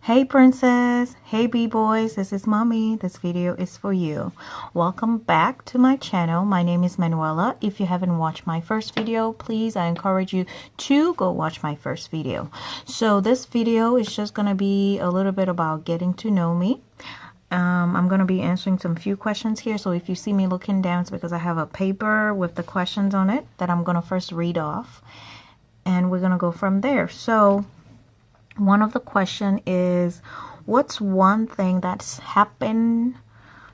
Hey princess, hey b-boys, this is mommy. This video is for you. Welcome back to my channel. My name is Manuela. If you haven't watched my first video, please, I encourage you to go watch my first video. So this video is just going to be a little bit about getting to know me. I'm going to be answering some few questions here. So if you see me looking down, it's because I have a paper with the questions on it that I'm going to first read off. And we're going to go from there. So one of the question is, what's one thing that's happened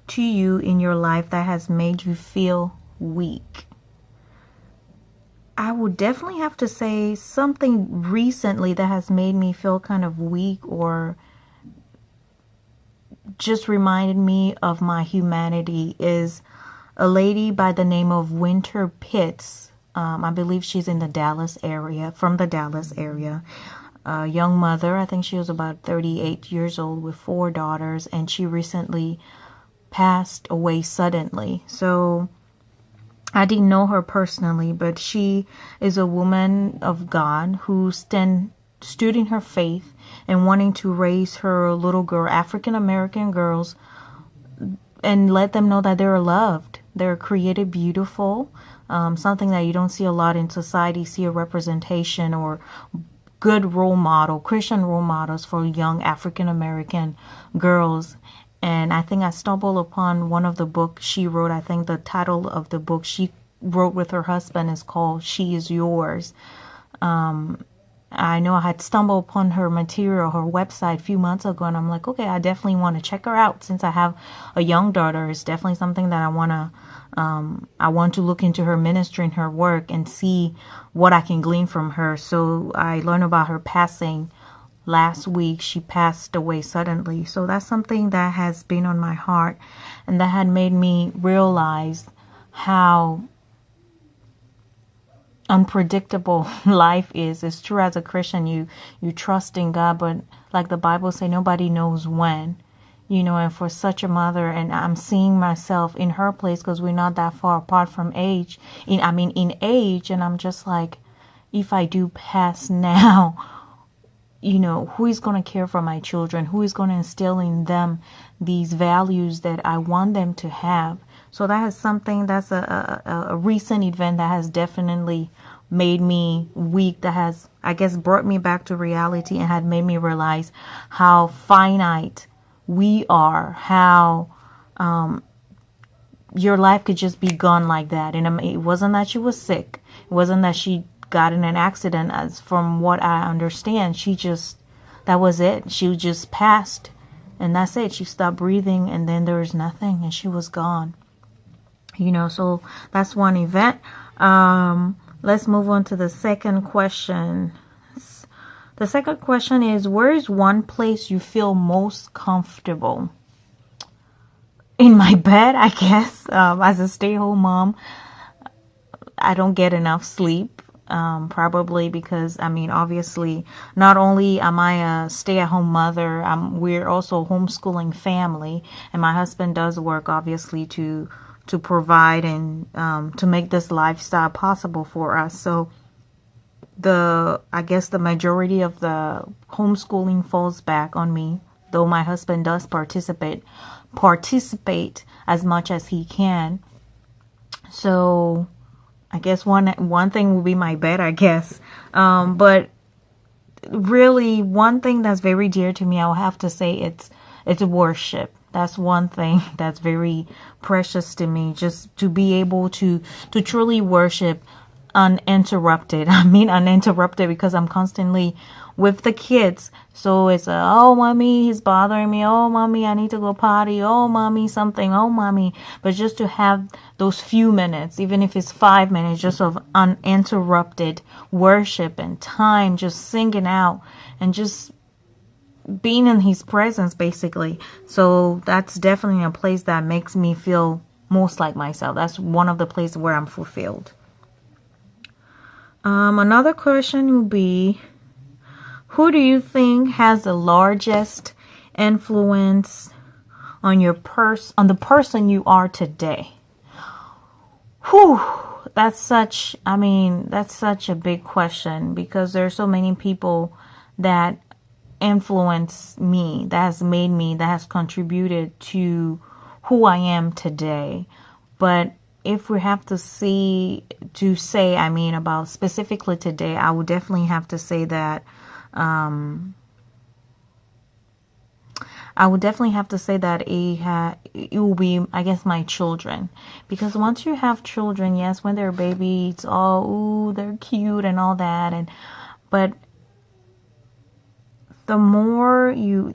to you in your life that has made you feel weak? I would definitely have to say something recently that has made me feel kind of weak or just reminded me of my humanity is a lady by the name of Winter Pitts. I believe she's in the Dallas area, from the Dallas area. A young mother. I think she was about 38 years old with 4 daughters, and she recently passed away suddenly. So I didn't know her personally, but she is a woman of God who stood in her faith and wanting to raise her little girl, African American girls, and let them know that they're loved. They're created beautiful. Something that you don't see a lot in society, see a representation or good role model, Christian role models for young African American girls. And I think I stumbled upon one of the books she wrote. I think the title of the book she wrote with her husband is called She Is Yours. I know I had stumbled upon her material, her website a few months ago, and I'm like, okay, I definitely want to check her out since I have a young daughter. It's definitely something that I want to look into her ministry and her work and see what I can glean from her. So I learned about her passing last week. She passed away suddenly. So that's something that has been on my heart and that had made me realize how unpredictable life is. It's true, as a Christian, you trust in God, but like the Bible say, nobody knows when, and for such a mother, and I'm seeing myself in her place because we're not that far apart from age, in age, and I'm just like, if I do pass now, who is going to care for my children? Who is going to instill in them these values that I want them to have? So that is something that's a recent event that has definitely made me weak, that has, I guess, brought me back to reality and had made me realize how finite we are, how your life could just be gone like that. And it wasn't that she was sick. It wasn't that she got in an accident. As from what I understand, that was it. She just passed, and that's it. She stopped breathing, and then there was nothing, and she was gone. So that's one event. Let's move on to the second question. The second question is, where is one place you feel most comfortable? In my bed, I guess. As a stay-at-home mom, I don't get enough sleep. Probably because, obviously, not only am I a stay-at-home mother, we're also a homeschooling family, and my husband does work, obviously, to provide and to make this lifestyle possible for us. So I guess the majority of the homeschooling falls back on me, though my husband does participate as much as he can. So I guess one thing will be my bed, I guess. But really, one thing that's very dear to me, I'll have to say it's worship. That's one thing that's very precious to me, just to be able to truly worship uninterrupted. Uninterrupted because I'm constantly with the kids. So it's oh, mommy, he's bothering me. Oh, mommy, I need to go potty. Oh, mommy, something. Oh, mommy. But just to have those few minutes, even if it's 5 minutes, just of uninterrupted worship and time, just singing out and just being in his presence, basically. So that's definitely a place that makes me feel most like myself. That's one of the places where I'm fulfilled. Another question would be, who do you think has the largest influence on on the person you are today? Whew, that's such a big question, because there are so many people that influenced me, that has made me, that has contributed to who I am today. But if we have to say, I mean, about specifically today, I would definitely have to say that, it will be, I guess, my children. Because once you have children, yes, when they're baby, it's all, ooh, they're cute and all that. But the more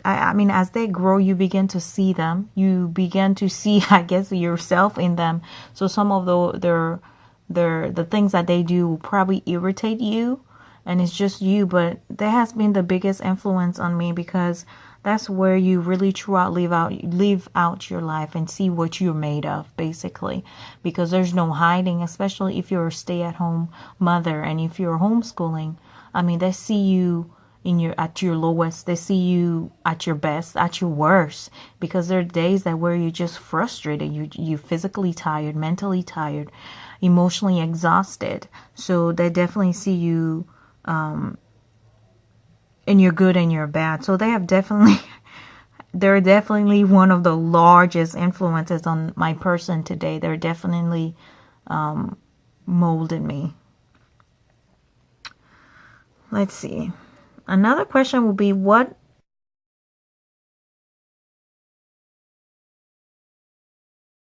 I mean, as they grow, you begin to see them. You begin to see, I guess, yourself in them. So some of the things that they do will probably irritate you, and it's just you. But that has been the biggest influence on me, because that's where you really live out your life and see what you're made of, basically. Because there's no hiding, especially if you're a stay-at-home mother, and if you're homeschooling. I mean, they see you at your lowest. They see you at your best, at your worst, because there are days where you're just frustrated. You physically tired, mentally tired, emotionally exhausted. So they definitely see you in your good and your bad. So they're definitely one of the largest influences on my person today. They're definitely molded me. Let's see. Another question will be, what